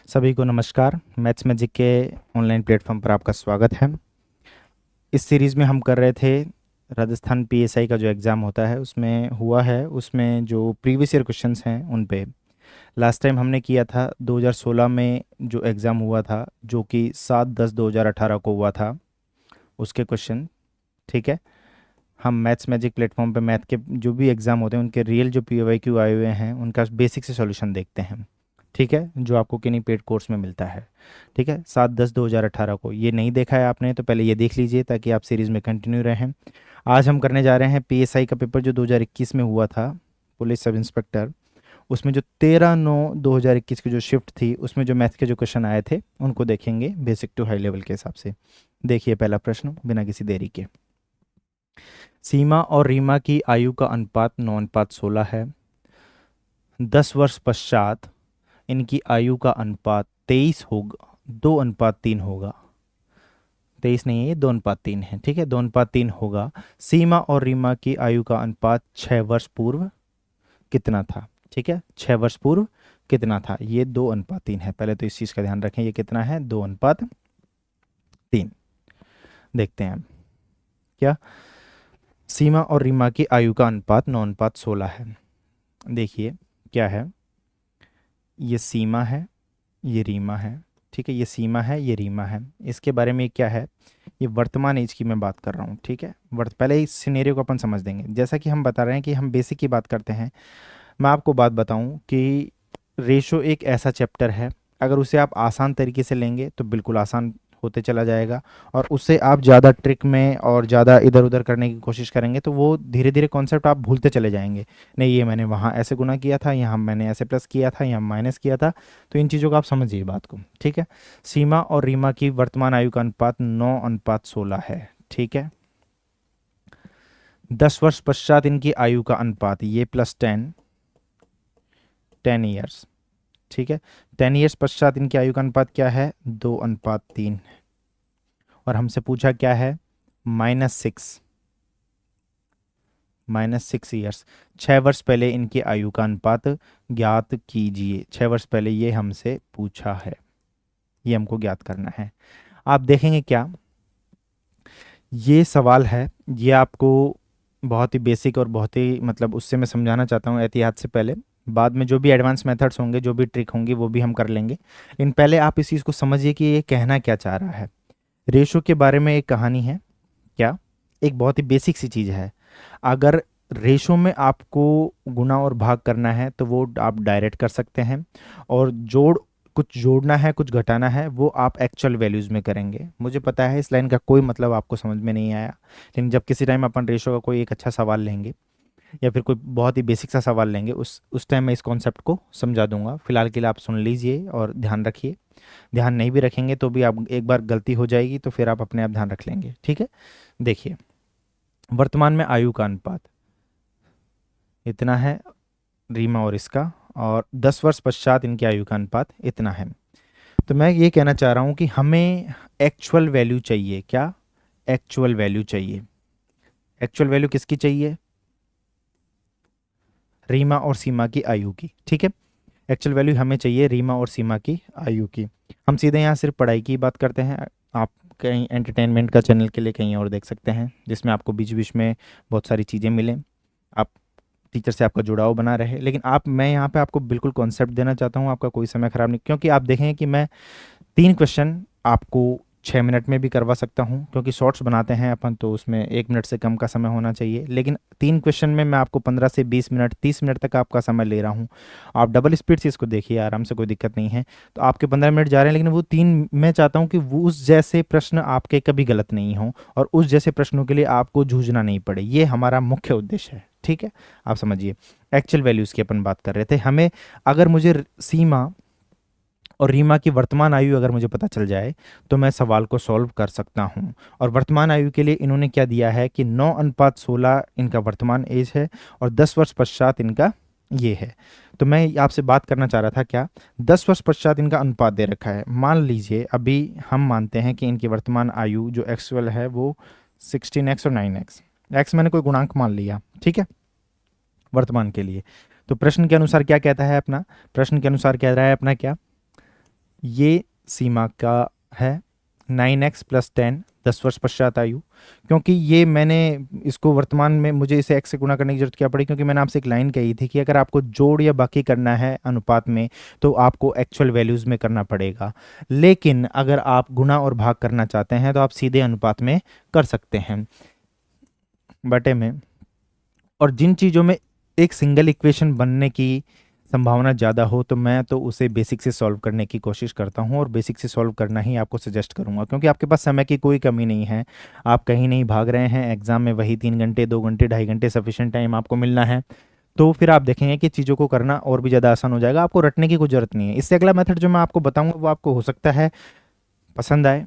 सभी को नमस्कार। मैथ्स मैजिक के ऑनलाइन प्लेटफॉर्म पर आपका स्वागत है। इस सीरीज़ में हम कर रहे थे राजस्थान पीएसआई का जो एग्ज़ाम होता है उसमें जो प्रीवियस ईयर क्वेश्चंस हैं उन पे। लास्ट टाइम हमने किया था 2016 में जो एग्ज़ाम हुआ था, जो कि 7/10/2018 को हुआ था, उसके क्वेश्चन। ठीक है। हम मैथ्स मैजिक प्लेटफॉर्म पे मैथ के जो भी एग्ज़ाम होते हैं उनके रियल जो पीवाईक्यू आए हुए हैं उनका बेसिक से सॉल्यूशन देखते हैं। ठीक है, जो आपको किन्हीं पेड कोर्स में मिलता है। ठीक है, 7/10/2018 को। ये नहीं देखा है आपने तो पहले ये देख लीजिए ताकि आप सीरीज़ में कंटिन्यू रहें। आज हम करने जा रहे हैं पीएसआई का पेपर जो 2021 में हुआ था, पुलिस सब इंस्पेक्टर। उसमें जो 13/9/2021 की जो शिफ्ट थी उसमें जो मैथ के जो क्वेश्चन आए थे उनको देखेंगे बेसिक टू हाई लेवल के हिसाब से। देखिए पहला प्रश्न बिना किसी देरी के। सीमा और रीमा की आयु का अनुपात 9:16 है। 10 वर्ष पश्चात इनकी आयु का अनुपात 23 होगा, 2:3 होगा। 23 नहीं है, ये 2:3 है। ठीक है, 2:3 होगा। सीमा और रीमा की आयु का अनुपात 6 वर्ष पूर्व कितना था? ठीक है, 6 वर्ष पूर्व कितना था? ये 2:3 है। पहले तो इस चीज़ का ध्यान रखें, ये कितना है? 2:3। देखते हैं क्या सीमा और रीमा की आयु का अनुपात 9:16 है। देखिए क्या है, ये सीमा है, ये रीमा है। ठीक है, ये सीमा है, ये रीमा है। इसके बारे में क्या है? ये वर्तमान एज की मैं बात कर रहा हूँ। ठीक है, पहले इस सिनेरियो को अपन समझ देंगे। जैसा कि हम बता रहे हैं कि हम बेसिक की बात करते हैं। मैं आपको बात बताऊं कि रेशो एक ऐसा चैप्टर है, अगर उसे आप आसान तरीके से लेंगे तो बिल्कुल आसान होते चला जाएगा, और उससे आप ज़्यादा ट्रिक में और ज़्यादा इधर उधर करने की कोशिश करेंगे तो वो धीरे धीरे कॉन्सेप्ट आप भूलते चले जाएंगे। नहीं, ये मैंने वहाँ ऐसे गुना किया था, यहाँ मैंने ऐसे प्लस किया था, यहाँ माइनस किया था। तो इन चीज़ों को आप समझिए बात को। ठीक है, सीमा और रीमा की वर्तमान आयु का अनुपात 9:16 है। ठीक है, 10 वर्ष पश्चात इनकी आयु का अनुपात, ये +10, 10 ईयर्स। ठीक है, 10 ईयर्स पश्चात इनकी आयु का अनुपात क्या है? 2:3। और हमसे पूछा क्या है? -6, -6 ईयर्स। 6 वर्ष पहले इनकी आयु का अनुपात ज्ञात कीजिए। 6 वर्ष पहले ये हमसे पूछा है, ये हमको ज्ञात करना है। आप देखेंगे क्या, ये सवाल है, ये आपको बहुत ही बेसिक और बहुत ही मतलब उससे मैं समझाना चाहता हूँ एहतियात से पहले। बाद में जो भी एडवांस मेथड्स होंगे, जो भी ट्रिक होंगी, वो भी हम कर लेंगे। लेकिन पहले आप इस चीज़ को समझिए कि ये कहना क्या चाह रहा है। रेशो के बारे में एक कहानी है क्या, एक बहुत ही बेसिक सी चीज़ है। अगर रेशो में आपको गुना और भाग करना है तो वो आप डायरेक्ट कर सकते हैं, और कुछ जोड़ना है, कुछ घटाना है, वो आप एक्चुअल वैल्यूज़ में करेंगे। मुझे पता है इस लाइन का कोई मतलब आपको समझ में नहीं आया, लेकिन जब किसी टाइम अपन रेशो का कोई एक अच्छा सवाल लेंगे या फिर कोई बहुत ही बेसिक सा सवाल लेंगे, उस टाइम मैं इस कॉन्सेप्ट को समझा दूंगा। फिलहाल के लिए आप सुन लीजिए और ध्यान रखिए। ध्यान नहीं भी रखेंगे तो भी आप एक बार गलती हो जाएगी तो फिर आप अपने आप ध्यान रख लेंगे। ठीक है, देखिए वर्तमान में आयु का अनुपात इतना है, रीमा और इसका, और 10 वर्ष पश्चात इनकी आयु का अनुपात इतना है। तो मैं ये कहना चाह रहा हूँ कि हमें एक्चुअल वैल्यू चाहिए। क्या? एक्चुअल वैल्यू चाहिए। एक्चुअल वैल्यू किसकी चाहिए? रीमा और सीमा की आयु की। ठीक है, एक्चुअल वैल्यू हमें चाहिए रीमा और सीमा की आयु की। हम सीधे यहाँ सिर्फ पढ़ाई की बात करते हैं। आप कहीं एंटरटेनमेंट का चैनल के लिए कहीं और देख सकते हैं जिसमें आपको बीच बीच में बहुत सारी चीज़ें मिलें, आप टीचर से आपका जुड़ाव बना रहे। लेकिन मैं यहाँ पे आपको बिल्कुल कॉन्सेप्ट देना चाहता हूँ, आपका कोई समय खराब नहीं, क्योंकि आप देखेंगे कि मैं 3 क्वेश्चन आपको 6 मिनट में भी करवा सकता हूं, क्योंकि शॉर्ट्स बनाते हैं अपन तो उसमें 1 मिनट से कम का समय होना चाहिए। लेकिन 3 क्वेश्चन में मैं आपको 15 से 20 मिनट, 30 मिनट तक आपका समय ले रहा हूं। आप डबल स्पीड से इसको देखिए आराम से, कोई दिक्कत नहीं है। तो आपके 15 मिनट जा रहे हैं, लेकिन वो 3 मैं चाहता हूँ कि वो उस जैसे प्रश्न आपके कभी गलत नहीं हो, और उस जैसे प्रश्नों के लिए आपको जूझना नहीं पड़े। ये हमारा मुख्य उद्देश्य है। ठीक है, आप समझिए। एक्चुअल वैल्यूज़ की अपन बात कर रहे थे। हमें अगर मुझे सीमा और रीमा की वर्तमान आयु अगर मुझे पता चल जाए तो मैं सवाल को सॉल्व कर सकता हूं। और वर्तमान आयु के लिए इन्होंने क्या दिया है कि 9:16 इनका वर्तमान एज है, और 10 वर्ष पश्चात इनका ये है। तो मैं आपसे बात करना चाह रहा था क्या, 10 वर्ष पश्चात इनका अनुपात दे रखा है। मान लीजिए अभी हम मानते हैं कि इनकी वर्तमान आयु जो एक्चुअल है वो 16x और 9x, एक्स मैंने कोई गुणांक मान लिया। ठीक है, वर्तमान के लिए। तो प्रश्न के अनुसार क्या कहता है अपना, प्रश्न के अनुसार कह रहा है अपना क्या, ये सीमा का है 9x प्लस 10, 10 वर्ष पश्चात आयु। क्योंकि ये मैंने इसको वर्तमान में, मुझे इसे x से गुणा करने की जरूरत क्या पड़ी, क्योंकि मैंने आपसे एक लाइन कही थी कि अगर आपको जोड़ या बाकी करना है अनुपात में तो आपको एक्चुअल वैल्यूज़ में करना पड़ेगा, लेकिन अगर आप गुणा और भाग करना चाहते हैं तो आप सीधे अनुपात में कर सकते हैं बटे में। और जिन चीज़ों में एक सिंगल इक्वेशन बनने की संभावना ज़्यादा हो तो मैं तो उसे बेसिक से सॉल्व करने की कोशिश करता हूँ, और बेसिक से सॉल्व करना ही आपको सजेस्ट करूँगा, क्योंकि आपके पास समय की कोई कमी नहीं है, आप कहीं नहीं भाग रहे हैं, एग्ज़ाम में वही 3 घंटे 2 घंटे 2.5 घंटे सफिशेंट टाइम आपको मिलना है। तो फिर आप देखेंगे कि चीज़ों को करना और भी ज़्यादा आसान हो जाएगा, आपको रटने की कोई ज़रूरत नहीं है। इससे अगला मेथड जो मैं आपको बताऊँगा वो आपको हो सकता है पसंद आए,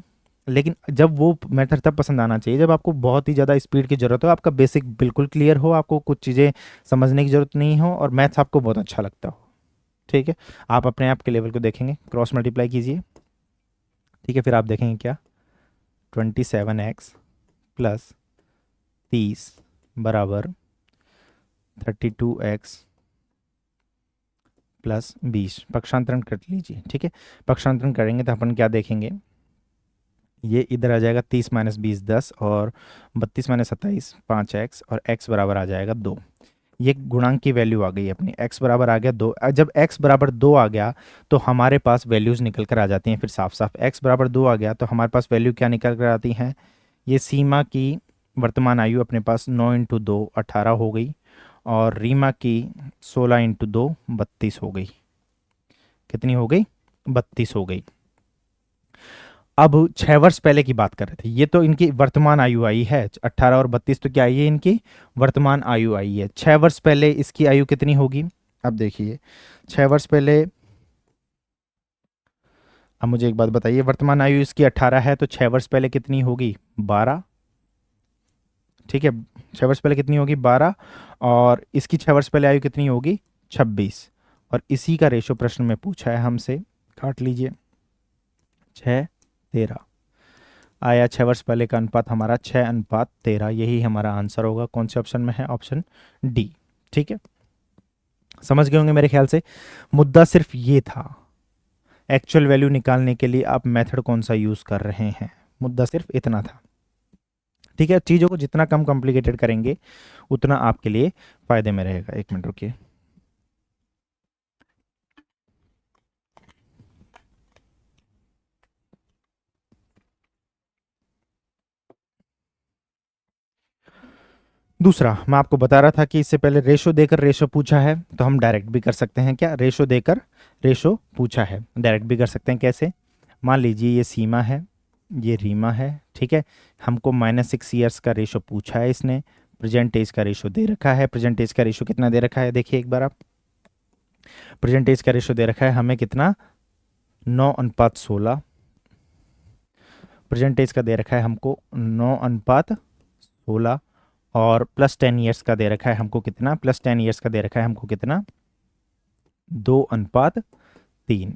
लेकिन जब वो मेथड तब पसंद आना चाहिए जब आपको बहुत ही ज़्यादा स्पीड की ज़रूरत हो, आपका बेसिक बिल्कुल क्लियर हो, आपको कुछ चीज़ें समझने की ज़रूरत नहीं हो, और मैथ्स आपको बहुत अच्छा लगता हो। ठीक है, आप अपने आप के लेवल को देखेंगे, क्रॉस मल्टीप्लाई कीजिए। ठीक है, फिर आप देखेंगे क्या, 27x प्लस 30 बराबर 32x प्लस 20। पक्षांतरण कर लीजिए। ठीक है, पक्षांतरण करेंगे तो अपन क्या देखेंगे, ये इधर आ जाएगा 30 माइनस 20 10, और 32 माइनस 27 5x, और x बराबर आ जाएगा 2। ये गुणांक की वैल्यू आ गई अपनी, x बराबर आ गया 2। जब x बराबर 2 आ गया तो हमारे पास वैल्यूज़ निकल कर आ जाती हैं। फिर साफ साफ x बराबर 2 आ गया तो हमारे पास वैल्यू क्या निकल कर आती हैं, ये सीमा की वर्तमान आयु अपने पास 9 × 2 18 हो गई, और रीमा की 16 × 2 32 हो गई। कितनी हो गई, 32 हो गई। अब 6 वर्ष पहले की बात कर रहे थे, ये तो इनकी वर्तमान आयु आई है, 18 और 32 तो क्या आई है, इनकी वर्तमान आयु आई है। 6 वर्ष पहले इसकी आयु कितनी होगी, अब देखिए 6 वर्ष पहले, अब मुझे एक बात बताइए, वर्तमान आयु इसकी 18 है तो 6 वर्ष पहले कितनी होगी, 12। ठीक है, 6 वर्ष पहले कितनी होगी, 12, और इसकी 6 वर्ष पहले आयु कितनी होगी, 26। और इसी का रेशो प्रश्न में पूछा है हमसे, काट लीजिए, 6 13 आया। 6 वर्ष पहले का अनुपात हमारा 6:13, यही हमारा आंसर होगा। कौन से ऑप्शन में है, ऑप्शन डी। ठीक है, समझ गए होंगे मेरे ख्याल से। मुद्दा सिर्फ ये था, एक्चुअल वैल्यू निकालने के लिए आप मेथड कौन सा यूज कर रहे हैं, मुद्दा सिर्फ इतना था। ठीक है, चीज़ों को जितना कम कॉम्प्लिकेटेड करेंगे उतना आपके लिए फायदे में रहेगा। एक मिनट रुकिए। दूसरा, मैं आपको बता रहा था कि इससे पहले रेशो देकर रेशो पूछा है तो हम डायरेक्ट भी कर सकते हैं। क्या, रेशो देकर रेशो पूछा है, डायरेक्ट भी कर सकते हैं। कैसे, मान लीजिए ये सीमा है, ये रीमा है। ठीक है, हमको -6 ईयर्स का रेशो पूछा है इसने, प्रेजेंट एज का रेशो दे रखा है। प्रेजेंट एज का रेशो कितना दे रखा है, देखिए एक बार आप, प्रेजेंट एज का रेशो दे रखा है हमें कितना, 9:16। प्रेजेंट एज का दे रखा है हमको 9:16, और +10 ईयर्स का दे रखा है हमको कितना, +10 ईयर्स का दे रखा है हमको कितना, 2:3।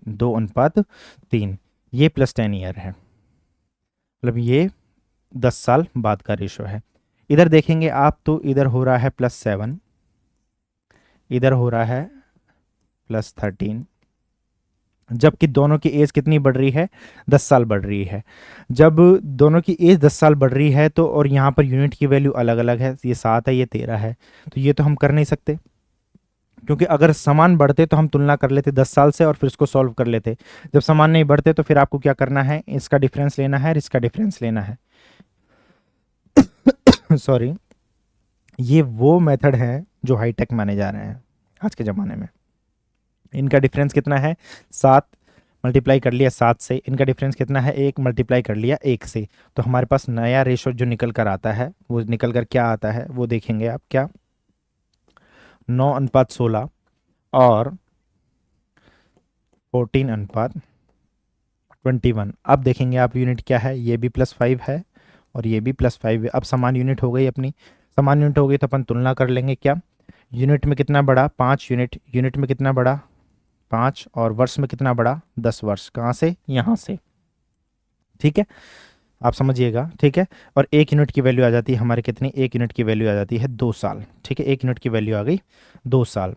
2:3, ये +10 ईयर है, मतलब ये 10 साल बाद का रेशो है। इधर देखेंगे आप तो इधर हो रहा है +7, इधर हो रहा है +13, जबकि दोनों की एज कितनी बढ़ रही है, 10 साल बढ़ रही है। जब दोनों की एज 10 साल बढ़ रही है तो, और यहाँ पर यूनिट की वैल्यू अलग अलग है, ये 7 है ये 13 है, तो ये तो हम कर नहीं सकते, क्योंकि अगर समान बढ़ते तो हम तुलना कर लेते 10 साल से और फिर उसको सॉल्व कर लेते। जब समान नहीं बढ़ते तो फिर आपको क्या करना है, इसका डिफरेंस लेना है और इसका डिफरेंस लेना है। सॉरी, ये वो मेथड है जो हाईटेक माने जा रहे हैं आज के ज़माने में। इनका डिफरेंस कितना है, 7 मल्टीप्लाई कर लिया 7 से, इनका डिफरेंस कितना है, 1 मल्टीप्लाई कर लिया 1 से, तो हमारे पास नया रेशो जो निकल कर आता है वो निकल कर क्या आता है वो देखेंगे आप, क्या, 9:16 और 14:21। अब देखेंगे आप यूनिट क्या है, ये भी +5 है और ये भी +5 है। अब समान यूनिट हो गई अपनी, समान यूनिट हो गई तो अपन तुलना कर लेंगे, क्या, यूनिट में कितना बड़ा, 5 यूनिट, यूनिट में कितना बड़ा 5, और वर्ष में कितना बड़ा 10 वर्ष, कहाँ से, यहाँ से। ठीक है, आप समझिएगा। ठीक है, और 1 यूनिट की वैल्यू आ जाती है हमारे कितनी, 1 यूनिट की वैल्यू आ जाती है 2 साल। ठीक है, 1 यूनिट की वैल्यू आ गई 2 साल।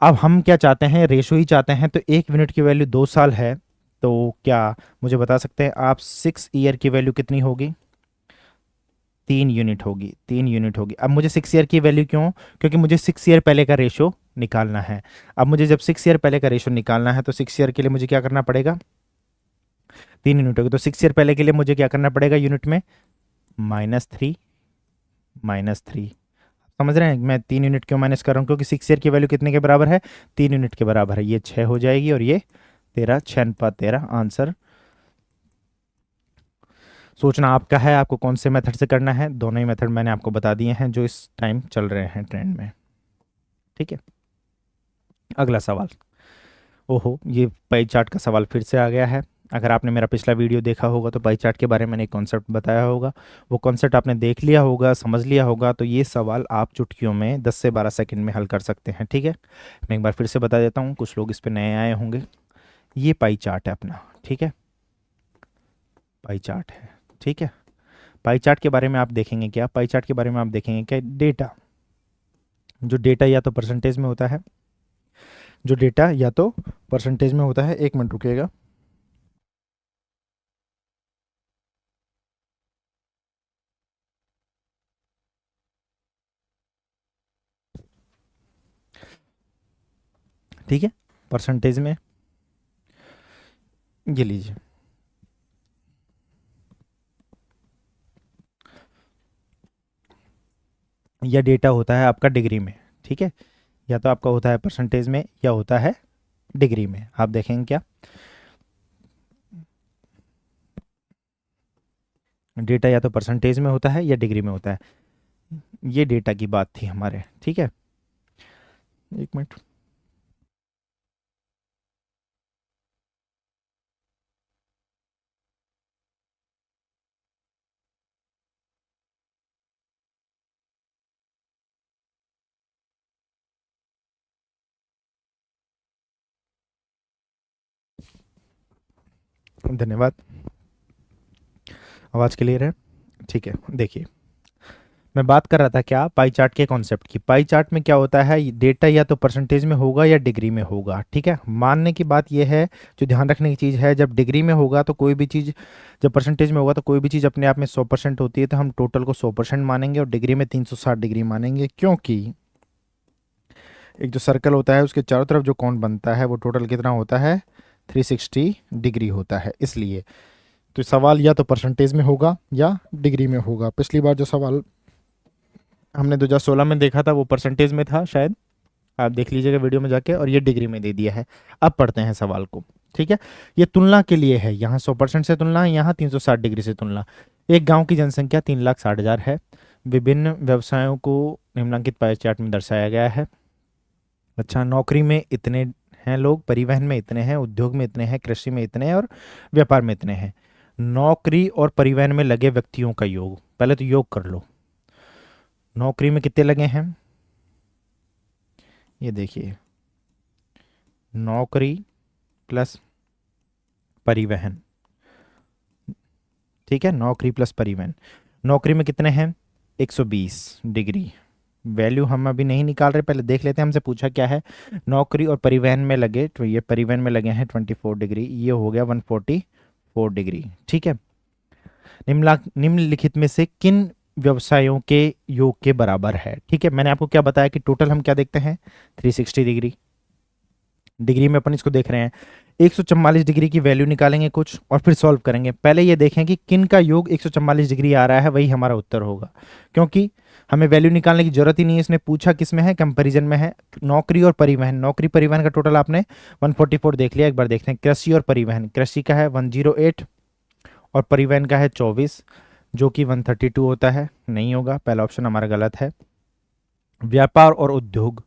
अब हम क्या चाहते हैं, रेशो ही चाहते हैं, तो 1 यूनिट की वैल्यू 2 साल है तो क्या मुझे बता सकते हैं आप 6 ईयर की वैल्यू कितनी होगी? 3 यूनिट होगी, 3 यूनिट होगी। अब मुझे 6 ईयर की वैल्यू क्यों? क्योंकि मुझे 6 ईयर पहले का रेशो निकालना है। अब मुझे जब 6 ईयर पहले का रेशो निकालना है तो 6 ईयर के लिए मुझे क्या करना पड़ेगा? 3 यूनिट होगी, तो 6 ईयर पहले के लिए मुझे क्या करना पड़ेगा यूनिट में? -3, -3। समझ रहे हैं मैं 3 यूनिट क्यों माइनस कर रहा हूँ? क्योंकि 6 ईयर की वैल्यू कितने के बराबर है? 3 यूनिट के बराबर है। ये 6 हो जाएगी और ये 13, 6 × 13 आंसर। सोचना आपका है, आपको कौन से मेथड से करना है। दोनों ही मेथड मैंने आपको बता दिए हैं जो इस टाइम चल रहे हैं ट्रेंड में। ठीक है, अगला सवाल। ओहो, ये पाई चार्ट का सवाल फिर से आ गया है। अगर आपने मेरा पिछला वीडियो देखा होगा तो पाई चार्ट के बारे में मैंने एक कॉन्सेप्ट बताया होगा, वो कॉन्सेप्ट आपने देख लिया होगा, समझ लिया होगा, तो ये सवाल आप चुटकियों में 10 से 12 सेकंड में हल कर सकते हैं। ठीक है, मैं एक बार फिर से बता देता हूँ, कुछ लोग इस पर नए आए होंगे। ये पाई चार्ट है अपना, ठीक है, पाई चार्ट है। ठीक है, पाई चार्ट के बारे में आप देखेंगे क्या? पाई चार्ट के बारे में आप देखेंगे क्या? डेटा, जो डेटा या तो परसेंटेज में होता है, जो डेटा या तो परसेंटेज में होता है। एक मिनट रुकिएगा। ठीक है, परसेंटेज में ये लीजिए, या डेटा होता है आपका डिग्री में। ठीक है, या तो आपका होता है परसेंटेज में या होता है डिग्री में। आप देखेंगे क्या? डेटा या तो परसेंटेज में होता है या डिग्री में होता है। ये डेटा की बात थी हमारे। ठीक है, एक मिनट। धन्यवाद, आवाज़ क्लियर है? ठीक है, देखिए मैं बात कर रहा था क्या, पाई चार्ट के कॉन्सेप्ट की। पाई चार्ट में क्या होता है, डेटा या तो परसेंटेज में होगा या डिग्री में होगा। ठीक है, मानने की बात यह है, जो ध्यान रखने की चीज़ है, जब डिग्री में होगा तो कोई भी चीज़, जब परसेंटेज में होगा तो कोई भी चीज़ अपने आप में 100% होती है, तो हम टोटल को 100% मानेंगे, और डिग्री में 360 डिग्री मानेंगे। क्योंकि एक जो सर्कल होता है उसके चारों तरफ जो कोण बनता है वो टोटल कितना होता है? 360 डिग्री होता है। इसलिए तो सवाल या तो परसेंटेज में होगा या डिग्री में होगा। पिछली बार जो सवाल हमने 2016 में देखा था वो परसेंटेज में था शायद, आप देख लीजिएगा वीडियो में जाके, और ये डिग्री में दे दिया है। अब पढ़ते हैं सवाल को। ठीक है, ये तुलना के लिए है, यहाँ 100% से तुलना है, यहाँ 360 डिग्री से तुलना। एक गांव की जनसंख्या 3,60,000 है। विभिन्न व्यवसायों को निम्नलिखित पाई चार्ट में दर्शाया गया है। अच्छा, नौकरी में इतने हैं लोग, परिवहन में इतने हैं, उद्योग में इतने हैं, कृषि में इतने हैं और व्यापार में इतने हैं। नौकरी और परिवहन में लगे व्यक्तियों का योग, पहले तो योग कर लो। नौकरी में कितने लगे हैं? ये देखिए, नौकरी प्लस परिवहन। ठीक है, नौकरी प्लस परिवहन। नौकरी में कितने हैं? 120 डिग्री। वैल्यू हम अभी नहीं निकाल रहे, पहले देख लेते हैं हमसे पूछा क्या है। नौकरी और परिवहन में लगे, तो ये परिवहन में लगे हैं 24 डिग्री, ये हो गया 144 डिग्री। ठीक है, निम्नलिखित में से किन व्यवसायों के योग के बराबर है? ठीक है, मैंने आपको क्या बताया कि टोटल हम क्या देखते हैं? 360 डिग्री। डिग्री में अपन इसको देख रहे हैं। 144 डिग्री की वैल्यू निकालेंगे कुछ और फिर सॉल्व करेंगे। पहले ये देखें कि किन का योग 144 डिग्री आ रहा है, वही हमारा उत्तर होगा, क्योंकि हमें वैल्यू निकालने की जरूरत ही नहीं है। इसने पूछा किस में है, कंपैरिजन में है। नौकरी और परिवहन, नौकरी परिवहन का टोटल आपने 144 देख लिया। एक बार देखते हैं कृषि और परिवहन। कृषि का है 108 और परिवहन का है 24, जो कि 132 होता है। नहीं होगा, पहला ऑप्शन हमारा गलत है। व्यापार और उद्योग,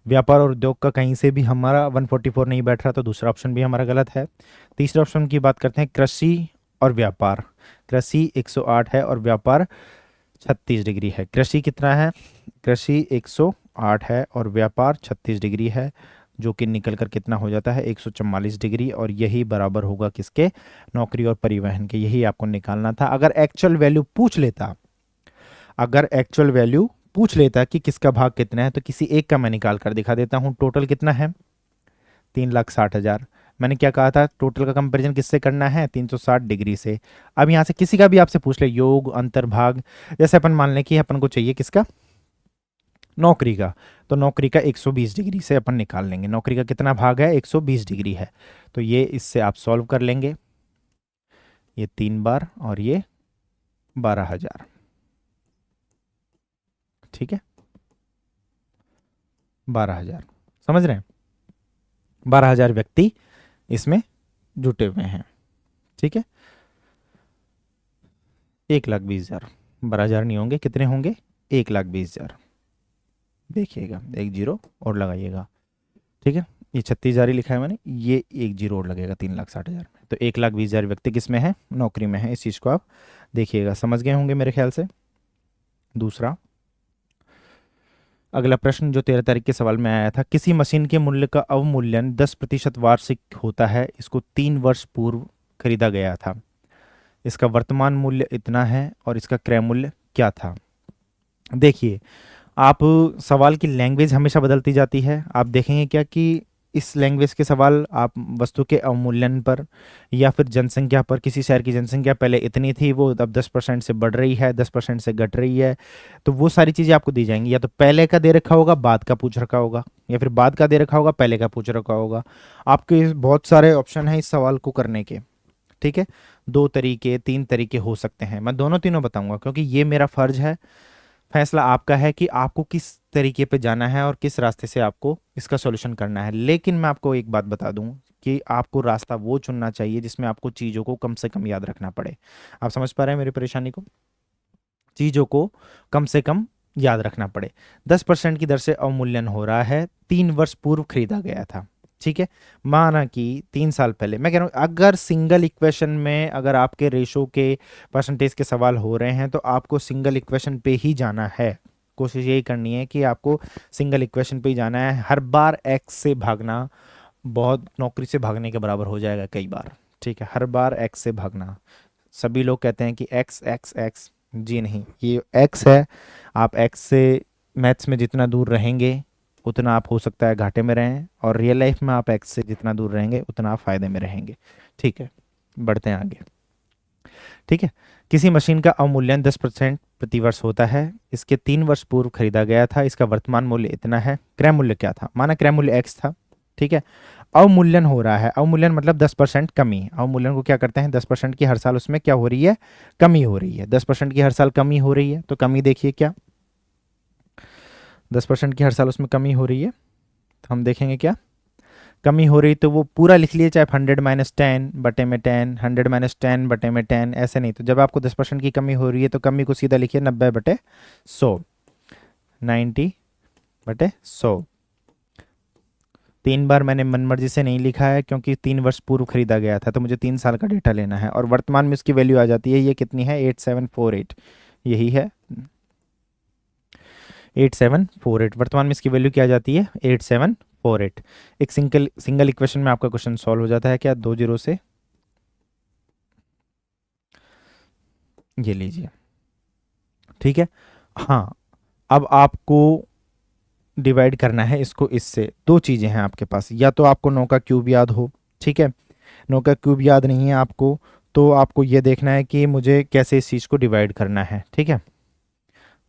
व्यापार और उद्योग का कहीं से भी हमारा 144 नहीं बैठ रहा, तो दूसरा ऑप्शन भी हमारा गलत है। तीसरे ऑप्शन की बात करते हैं, कृषि और व्यापार। कृषि 108 है और व्यापार 36 डिग्री है। कृषि कितना है? कृषि 108 है और व्यापार 36 डिग्री है, जो कि निकल कर कितना हो जाता है? 144 डिग्री। और यही बराबर होगा किसके? नौकरी और परिवहन के। यही आपको निकालना था। अगर एक्चुअल वैल्यू पूछ लेता, अगर एक्चुअल वैल्यू पूछ लेता कि किसका भाग कितना है, तो किसी एक का मैं निकाल कर दिखा देता हूं। टोटल कितना है? 3,60,000। मैंने क्या कहा था, टोटल का कंपैरिजन किससे करना है, 360 डिग्री से। अब यहाँ से किसी का भी आपसे पूछ ले, योग, अंतर्भाग, जैसे अपन मान लें कि अपन को चाहिए किसका, नौकरी का, तो नौकरी का 120 डिग्री से अपन निकाल लेंगे। नौकरी का कितना भाग है, 120 डिग्री है। तो ये इससे आप सॉल्व कर लेंगे, ये 3 बार और ये 12,000। ठीक है, 12,000, समझ रहे हैं, 12,000 व्यक्ति इसमें जुटे हुए हैं। ठीक है, 1,20,000, 12,000 नहीं होंगे, कितने होंगे, 1,20,000। देखिएगा, एक जीरो और लगाइएगा। ठीक है, ये 36,000 ही लिखा है मैंने, ये एक जीरो और लगेगा 3,60,000 में। तो 1,20,000 व्यक्ति किस में है, नौकरी में है। इस चीज़ को आप देखिएगा, समझ गए होंगे मेरे ख्याल से। दूसरा, अगला प्रश्न जो 13 तारीख के सवाल में आया था, किसी मशीन के मूल्य का अवमूल्यन 10% वार्षिक होता है, इसको 3 वर्ष पूर्व खरीदा गया था, इसका वर्तमान मूल्य इतना है और इसका क्रय मूल्य क्या था। देखिए, आप सवाल की लैंग्वेज हमेशा बदलती जाती है। आप देखेंगे क्या कि इस लैंग्वेज के सवाल आप वस्तु के अवमूल्यन पर या फिर जनसंख्या पर, किसी शहर की जनसंख्या पहले इतनी थी, वो अब 10% से बढ़ रही है, 10% से घट रही है, तो वो सारी चीज़ें आपको दी जाएंगी। या तो पहले का दे रखा होगा, बाद का पूछ रखा होगा, या फिर बाद का दे रखा होगा, पहले का पूछ रखा होगा। आपके बहुत सारे ऑप्शन हैं इस सवाल को करने के। ठीक है, 2 तरीके, 3 तरीके हो सकते हैं, मैं दोनों तीनों बताऊंगा, क्योंकि ये मेरा फर्ज है। फैसला आपका है कि आपको किस तरीके पे जाना है और किस रास्ते से आपको इसका सॉल्यूशन करना है। लेकिन मैं आपको एक बात बता दूं कि आपको रास्ता वो चुनना चाहिए जिसमें आपको चीज़ों को कम से कम याद रखना पड़े। आप समझ पा रहे हैं मेरी परेशानी को, चीज़ों को कम से कम याद रखना पड़े। 10% की दर से अवमूल्यन हो रहा है, 3 वर्ष पूर्व खरीदा गया था। ठीक है, माना कि 3 साल पहले, मैं कह रहा हूँ अगर सिंगल इक्वेशन में अगर आपके रेशो के परसेंटेज के सवाल हो रहे हैं तो आपको सिंगल इक्वेशन पे ही जाना है। कोशिश यही करनी है कि आपको सिंगल इक्वेशन पे ही जाना है। हर बार एक्स से भागना बहुत नौकरी से भागने के बराबर हो जाएगा कई बार। ठीक है, हर बार एक्स से भागना, सभी लोग कहते हैं कि एक्स एक्स एक्स, जी नहीं, ये एक्स है। आप एक्स से मैथ्स में जितना दूर रहेंगे उतना आप हो सकता है घाटे में रहें, और रियल लाइफ में आप एक्स से जितना दूर रहेंगे उतना आप फायदे में रहेंगे। ठीक है, बढ़ते हैं आगे। ठीक है, किसी मशीन का अवमूल्यन 10% प्रतिवर्ष होता है, इसके 3 वर्ष पूर्व खरीदा गया था, इसका वर्तमान मूल्य इतना है, क्रय मूल्य क्या था, माना क्रय मूल्य एक्स था। ठीक है, अवमूल्यन हो रहा है, अवमूल्यन मतलब 10% कमी। अवमूल्यन को क्या करते हैं, 10% की हर साल उसमें क्या हो रही है, कमी हो रही है। 10% की हर साल कमी हो रही है, तो कमी देखिए क्या, 10% की हर साल उसमें कमी हो रही है, तो हम देखेंगे क्या कमी हो रही। तो वो पूरा लिख लिए, चाहे 100-10/10, 100-10/10, ऐसे नहीं। तो जब आपको 10% की कमी हो रही है तो कमी को सीधा लिखिए 90/100, 90/100। 3 बार मैंने मनमर्जी से नहीं लिखा है क्योंकि 3 वर्ष पूर्व खरीदा गया था, तो मुझे 3 साल का डेटा लेना है। और वर्तमान में इसकी वैल्यू आ जाती है, ये कितनी है, 8748, यही है 8748। वर्तमान में इसकी वैल्यू क्या आ जाती है, 8748। एक सिंगल सिंगल इक्वेशन में आपका क्वेश्चन सॉल्व हो जाता है क्या, 2 जीरो से, ये लीजिए। ठीक है, हाँ, अब आपको डिवाइड करना है इसको इससे। दो चीज़ें हैं आपके पास, या तो आपको 9 का क्यूब याद हो, ठीक है, 9 का क्यूब याद नहीं है आपको, तो आपको ये देखना है कि मुझे कैसे इस चीज़ को डिवाइड करना है। ठीक है,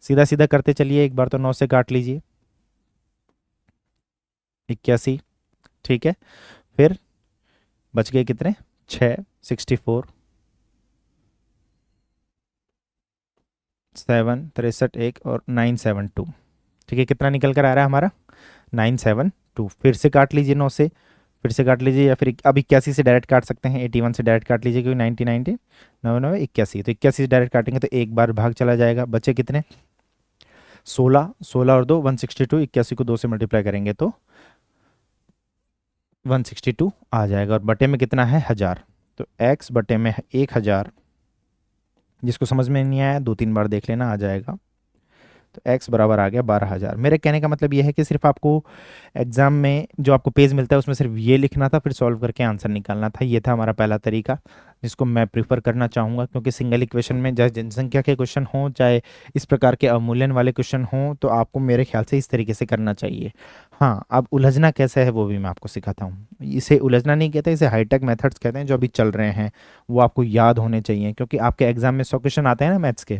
सीधा सीधा करते चलिए, एक बार तो 9 से काट लीजिए, 81। ठीक है, फिर बच गए कितने, 6, 64, 7, 63, एक और 972। ठीक है, कितना निकल कर आ रहा है हमारा, 972। फिर से काट लीजिए 9 से, फिर से काट लीजिए, या फिर अब 81 से डायरेक्ट काट सकते हैं, 81 से डायरेक्ट काट लीजिए, क्योंकि 90 90 9 9 81, तो 81 से डायरेक्ट काटेंगे तो एक बार भाग चला जाएगा। बचे कितने, 16, 16 और 2 162, 81 को 2 से मल्टीप्लाई करेंगे तो 162 आ जाएगा। और बटे में कितना है, 1000, तो x बटे में 1000। जिसको समझ में नहीं आया 2-3 बार देख लेना, आ जाएगा तो x बराबर आ गया 12,000। मेरे कहने का मतलब ये है कि सिर्फ आपको एग्ज़ाम में जो आपको पेज मिलता है उसमें सिर्फ ये लिखना था, फिर सॉल्व करके आंसर निकालना था। ये था हमारा पहला तरीका, जिसको मैं प्रीफर करना चाहूँगा, क्योंकि सिंगल इक्वेशन में चाहे जनसंख्या के क्वेश्चन हों, चाहे इस प्रकार के अवमूल्यन वाले क्वेश्चन हों, तो आपको मेरे ख्याल से इस तरीके से करना चाहिए। हाँ, अब उलझना कैसे है वो भी मैं आपको सिखाता हूँ। इसे उलझना नहीं कहते, इसे हाईटेक मेथड्स कहते हैं, जो अभी चल रहे हैं वो आपको याद होने चाहिए, क्योंकि आपके एग्जाम में 100 क्वेश्चन आते हैं ना मैथ्स के,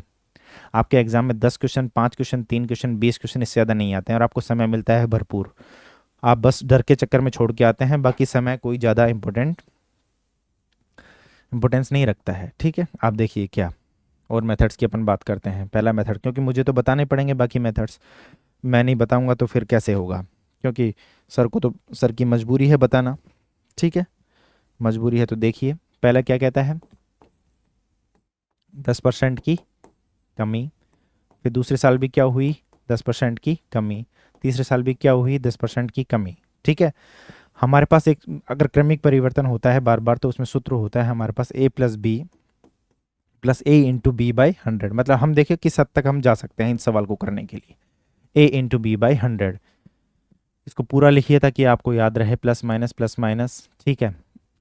आपके एग्जाम में 10 क्वेश्चन, 5 क्वेश्चन, 3 क्वेश्चन, 20 क्वेश्चन, इससे ज़्यादा नहीं आते हैं, और आपको समय मिलता है भरपूर। आप बस डर के चक्कर में छोड़ के आते हैं, बाकी समय कोई ज़्यादा इंपॉर्टेंस नहीं रखता है। ठीक है, आप देखिए क्या और मेथड्स की अपन बात करते हैं। पहला मेथड, क्योंकि मुझे तो बताने पड़ेंगे बाकी मेथड्स, मैं नहीं बताऊंगा तो फिर कैसे होगा, क्योंकि सर को तो सर की मजबूरी है बताना। ठीक है, मजबूरी है। तो देखिए पहला क्या कहता है, 10% की कमी। फिर दूसरे साल भी क्या हुई, 10% की कमी। तीसरे साल भी क्या हुई, 10% की कमी। ठीक है, हमारे पास एक अगर क्रमिक परिवर्तन होता है बार बार, तो उसमें सूत्र होता है हमारे पास a plus B plus A into B by 100। मतलब हम देखिए किस हद तक हम जा सकते हैं इस सवाल को करने के लिए। a इंटू बी बाई 100, इसको पूरा लिखिए ताकि आपको याद रहे, प्लस माइनस प्लस माइनस। ठीक है,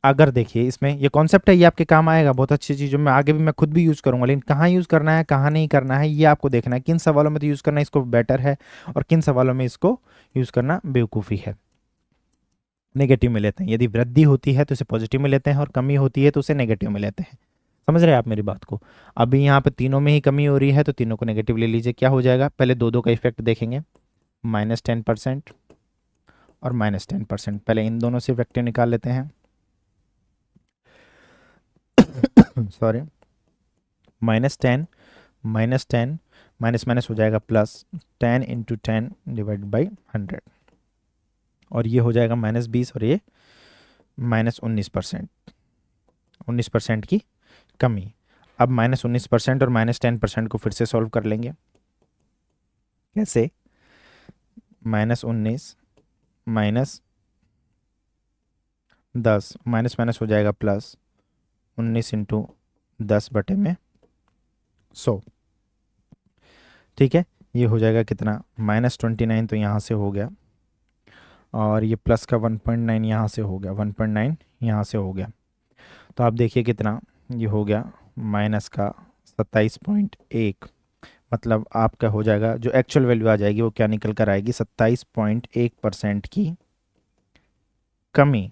अगर देखिए इसमें ये कॉन्सेप्ट है, ये आपके काम आएगा, बहुत अच्छी चीज़, जो मैं आगे भी मैं खुद भी यूज़ करूंगा, लेकिन कहाँ यूज़ करना है कहाँ नहीं करना है ये आपको देखना है। किन सवालों में तो यूज़ करना इसको बेटर है, और किन सवालों में इसको यूज़ करना बेवकूफ़ी है। नेगेटिव में लेते हैं, यदि वृद्धि होती है तो इसे पॉजिटिव में लेते हैं, और कमी होती है तो उसे नेगेटिव में लेते हैं। समझ रहे हैं आप मेरी बात को। अभी यहाँ पे तीनों में ही कमी हो रही है, तो तीनों को नेगेटिव ले लीजिए। क्या हो जाएगा, पहले दो दो का इफेक्ट देखेंगे, -10% और -10%। पहले इन दोनों से इफेक्टिव निकाल लेते हैं। सॉरी, -10 -10 माइनस माइनस हो जाएगा प्लस, 10 इंटू 10 डिवाइड बाई 100, और ये हो जाएगा -20, और ये -19%। 19% की कमी। अब -19% और -10% को फिर से सॉल्व कर लेंगे। कैसे, -19 -10 माइनस माइनस हो जाएगा प्लस, 19 इंटू 10/100। ठीक है, ये हो जाएगा कितना, -29, तो यहाँ से हो गया, और ये प्लस का 1.9 यहाँ से हो गया, 1.9 यहाँ से हो गया। तो आप देखिए कितना ये हो गया, माइनस का 27.1। मतलब आपका हो जाएगा, जो एक्चुअल वैल्यू आ जाएगी वो क्या निकल कर आएगी, 27.1% की कमी।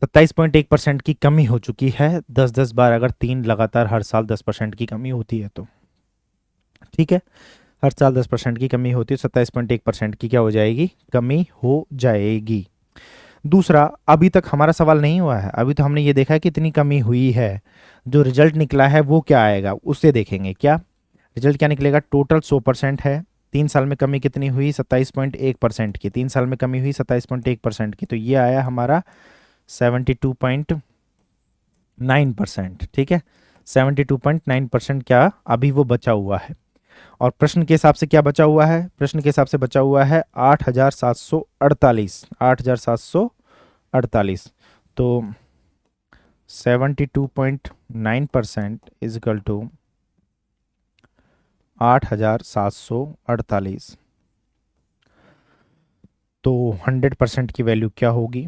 27.1% की कमी हो चुकी है 10-10 बार, अगर 3 लगातार हर साल 10% की कमी होती है तो। ठीक है, हर साल 10% की कमी होती है, 27.1% की क्या हो जाएगी, कमी हो जाएगी। दूसरा, अभी तक हमारा सवाल नहीं हुआ है, अभी तो हमने ये देखा है कि इतनी कमी हुई है, जो रिजल्ट निकला है वो क्या आएगा उससे देखेंगे। क्या रिजल्ट क्या निकलेगा, टोटल 100% है, 3 साल में कमी कितनी हुई, 27.1% की, 3 साल में कमी हुई 27.1% की, तो ये आया हमारा 72.9%। ठीक है, 72.9% क्या अभी वो बचा हुआ है। और प्रश्न के हिसाब से क्या बचा हुआ है, प्रश्न के हिसाब से बचा हुआ है 8,748, 8,748। तो 72.9% इज इक्वल टू 8,748। तो 100% की वैल्यू क्या होगी,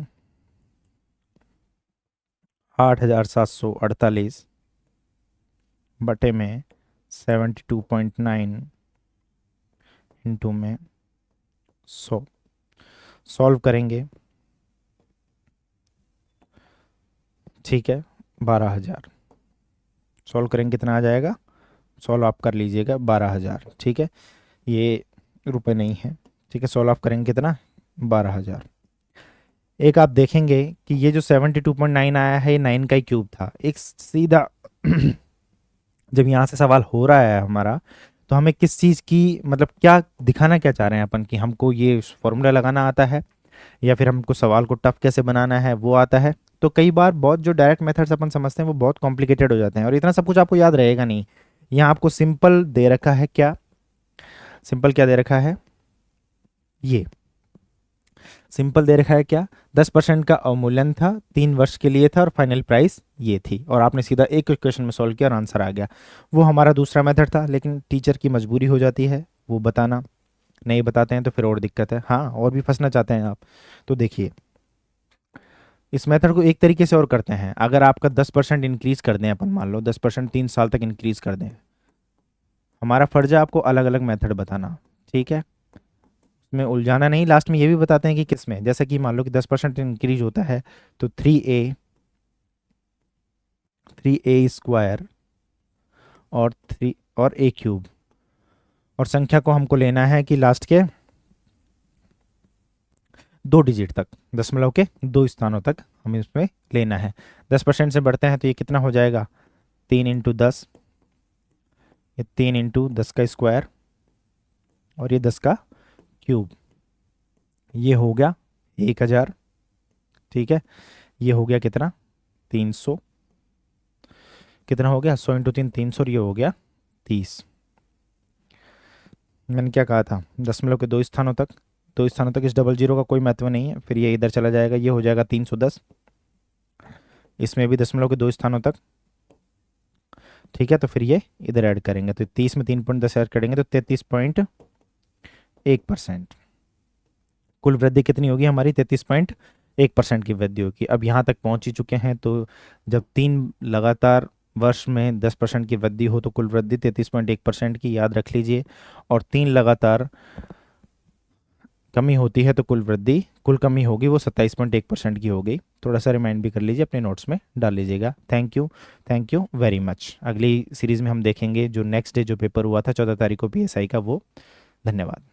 8,748 बटे में 72.9 इंटू में 100। सॉल्व करेंगे, ठीक है, 12,000। सॉल्व करेंगे कितना आ जाएगा, सॉल्व आप कर लीजिएगा 12,000। ठीक है, ये रुपए नहीं है। ठीक है, सॉल्व आप करेंगे कितना, 12,000। एक आप देखेंगे कि ये जो 72.9 आया है, ये 9 का ही क्यूब था। एक सीधा जब यहाँ से सवाल हो रहा है हमारा, तो हमें किस चीज़ की, मतलब क्या दिखाना क्या चाह रहे हैं अपन, कि हमको ये फॉर्मूला लगाना आता है, या फिर हमको सवाल को टफ कैसे बनाना है वो आता है। तो कई बार बहुत जो डायरेक्ट मेथड्स अपन समझते हैं वो बहुत कॉम्प्लिकेटेड हो जाते हैं, और इतना सब कुछ आपको याद रहेगा नहीं। यहाँ आपको सिंपल दे रखा है, क्या सिंपल क्या दे रखा है, ये सिंपल दे रखा है क्या, 10% का अवमूल्यन था, 3 वर्ष के लिए था और फाइनल प्राइस ये थी, और आपने सीधा एक क्वेश्चन में सॉल्व किया और आंसर आ गया। वो हमारा दूसरा मेथड था, लेकिन टीचर की मजबूरी हो जाती है वो बताना, नहीं बताते हैं तो फिर और दिक्कत है। हाँ, और भी फंसना चाहते हैं आप तो देखिए, इस मेथड को एक तरीके से और करते हैं। अगर आपका 10% इंक्रीज कर दें, अपन मान लो 10% 3 साल तक इंक्रीज कर दें, हमारा फर्ज है आपको अलग अलग मेथड बताना, ठीक है, उसमें उलझाना नहीं। लास्ट में ये भी बताते हैं कि किस में, जैसे कि मान लो कि 10% इंक्रीज होता है तो 3a स्क्वायर और 3 और a क्यूब, और संख्या को हमको लेना है कि लास्ट के 2 डिजिट तक, दशमलव के 2 स्थानों तक हमें उसमें लेना है। 10% से बढ़ते हैं तो ये कितना हो जाएगा, 3 × 10, ये 3 × 10 का स्क्वायर और ये 10 का क्यूब, ये हो गया 1000, ठीक है। ये हो गया कितना, 300, कितना हो गया 100 × 3 300, और ये हो गया 30। मैंने क्या कहा था, दशमलव के 2 स्थानों तक, 2 स्थानों तक इस डबल जीरो का कोई महत्व नहीं है, फिर ये इधर चला जाएगा, ये हो जाएगा 310, इसमें भी दशमलव के 2 स्थानों तक, ठीक है। तो फिर ये इधर ऐड करेंगे तो 30 में 3.10 ऐड करेंगे तो 33.1%। कुल वृद्धि कितनी होगी हमारी, 33.1% की वृद्धि होगी। अब यहाँ तक पहुँच ही चुके हैं, तो जब 3 लगातार वर्ष में 10% की वृद्धि हो तो कुल वृद्धि 33.1% की, याद रख लीजिए। और 3 लगातार कमी होती है तो कुल कमी होगी वो 27.1% की होगी। थोड़ा सा रिमाइंड भी कर लीजिए, अपने नोट्स में डाल लीजिएगा। Thank you very much. अगली सीरीज़ में हम देखेंगे जो नेक्स्ट डे जो पेपर हुआ था 14 तारीख को PSI का, वो। धन्यवाद।